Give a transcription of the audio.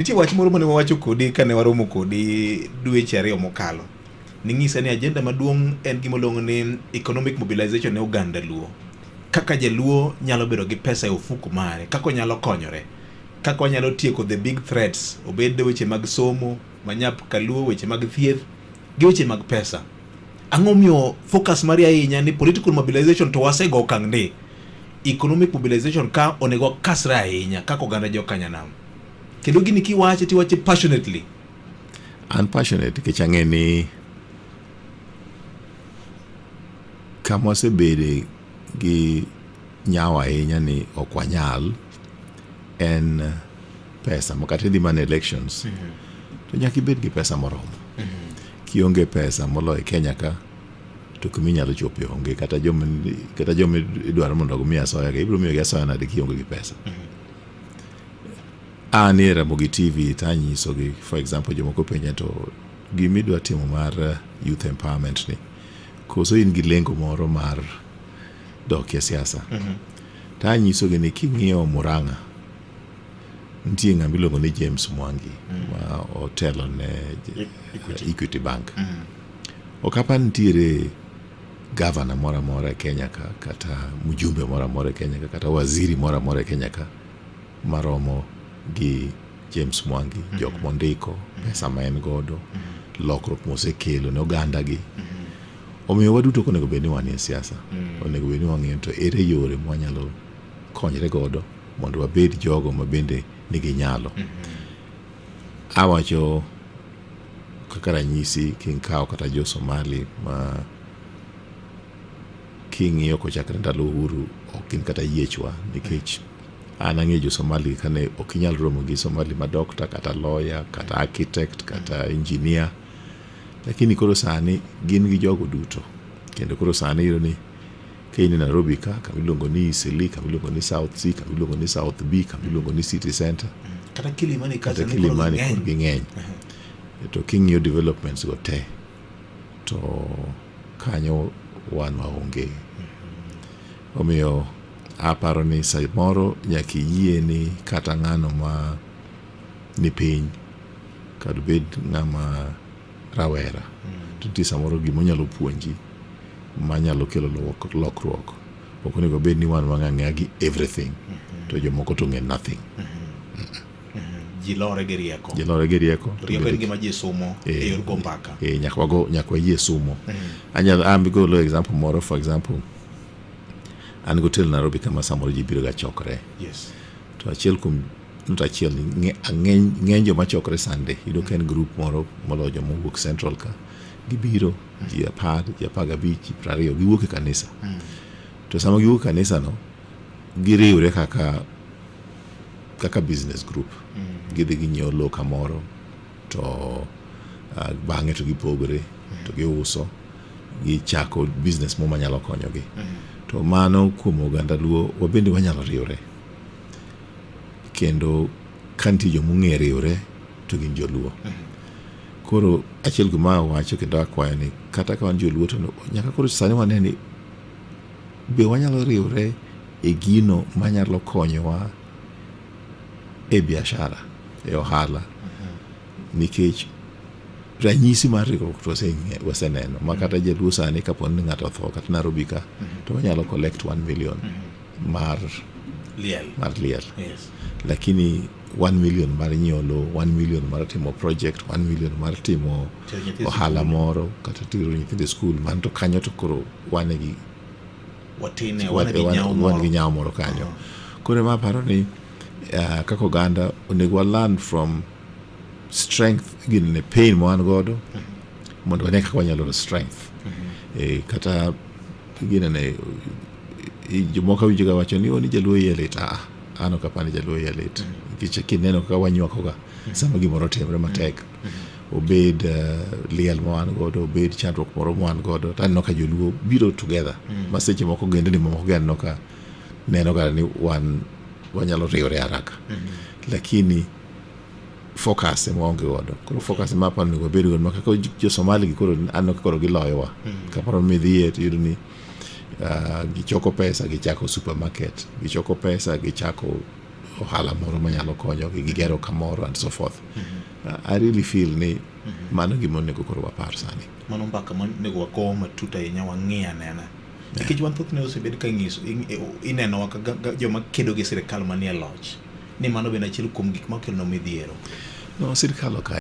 Nitie wach moro mane wawacho kodi kane waromo kodi dweche ariyo mokalo. Ning'isa ni ajenda maduong' en gima luongo ni economic mobilization ne oganda Luo. Kaka jaluo nyalo bedo gi pesa e ofuko mare, kaka onyalo konyore, kaka onyalo tieko the big threats, obed weche mag somo, manyap kaluo, weche mag thieth, gi weche mag pesa. Ang'o miyo focus mari ahinya ni political mobilization to wasego okang' ndi. Economic mobilization ka onego kasra ahinya kaka oganda jo Kanyanam. Kendo gini kiwache tiwache passionately. I'm passionate nikech ang'e ni kama osebede gi nyawa ahinya ni ok wanyal en pesa. Makata idhi mana elections to nyaka ibed gi pesa moromo. Kionge pesa moloyo Kenya ka to kuma inyalo chope onge. Kata joma idwaro mondo omi asoya ibiro miyo gi asoya nade kionge gi pesa. An e Ramogi TV tanyiso gi, for example, jomoko penja to gimidwa timo mar youth empowerment ni koso in gi lengo moro mar dok e siasa. Tanyiso gi ni king'iyo Murang'a nitie ng'ama iluongo ni James Mwangi ma otelo ne Equity Bank. Ok apani nitiere governor moro amora e Kenya ka, kata mjumbe moro amora e Kenya ka, kata waziri moro amora e Kenya ka maromo gi James Mwangi, jok mondiko, pesa ma en godo, lokruok mosekelo ne oganda gi. Omiyo waduto onego bed ni wan e siasa. Onego bed ni wang'iyo to ere yore mwanyalo konyre godo mondo wabed jogo ma bende nigi nyalo. Awacho kaka ranyisi kinkawo kata jo Somali ma king'iyo kochakre ndalo uhuru ok gin kata yiechwa, nikech an ang'eyo jo Somali kane ok inyal romo gi Somali ma doctor kata lawyer kata architect kata engineer, lakini koro sani gin gi jogo duto. Kendo koro sani iro ni ka in Nairobi ka, kama iluongo ni Eastleigh, kama iluongo ni South C, kama iluongo ni South B, kama iluongo ni City Center, kata Kilimani kata Kilimani kod ging'eny. To king'iyo developments go te to kanyo wan waonge. Omiyo aparo ni sa moro nyaka yie ni kata ng'ano ma ni piny kad bed ng'ama rawera to nitie samoro gimonyalo puonji manyalo kelo lokruok. Ok onego bed ni wan wang'ang'ea gi everything to jomoko to ng'e nothing. Ji lore gi rieko. Rieko en gima ji somo e yor go mbaka. Nyaka wayie somo. An golo example moro, for example, an gotel Nairobi kama samoro ji biro ga chokre. Yes. To achiel kuom achiel ng'eny joma chokre Sunday yudo ka en group moro moloyo joma wuok Central ka. Gibiro ji 10, ji 15, ji 20 giwuok e kanisa. To sama giwuok e kanisa no giriwre kaka business group. Gidhi ginyiewo lowo kamoro to bang'e to gipogore to giuso, gichako business mo manyalo konyogi. To mano kuom oganda Luo wabende wanyalo riwre. Kendo kanti jo mung'e riwre to gin joluo. Koro achiel gima wacho kendo akwayo ni kata ka wan joluo to nyaka koro sani wane ni be wanyalo riwre e gino manyalo konyowa e biashara, e ohala. Nikech ranyisi mar riwruok to waseneno. Makata jaluo sani kapo ni ng'ato otho kata Nairobi ka to wanyalo collect 1 million mar liel. Yes. Lakini 1 million mar nyiewo lowo, 1 million mar timo project, 1 million mar timo ohala moro, kata tero nyithindo e skul, man to kanyo to koro wan gi nyawo moro kanyo. Koro ma paro ni kaka oganda onego wa learn from strength gin ne pain mo an godo mondo wane kaka wanyalo lo strength. Kata gine ne jomoko winjoga wacho ni oni jaluo yelit. Ano kapani jaluo yelit. Nikech kineno kaka wanywakoga sama gimoro timre matek. Obed liel mo an godo, obed chandruok moro mo an godo, taneno ka joluo biro together. Maseche moko gende ni mamoko gano ka neno ga ni wanyalo riwre haraka. Lakini focus ema onge godo. Koro focus ma pa onego bed godo maka jo Somali gi koro anno koro giloyowa. Kaparo midhiye to yudo ni gichoko pesa, gichako supermarket, gichoko pesa, gichako ohala moro manyalo konyogi gi gero kamoro and so forth. I really feel ni mano gima onego koro wapar sani. Mano mbaka monego wago matut ahinya wang'i anena. Nikech wan thothne osebed ka ng'iso ineno kaka joma kedo gi sirikal manie loch ni mano bende achiel kuom gik makelo midhiero. No, sirikal ok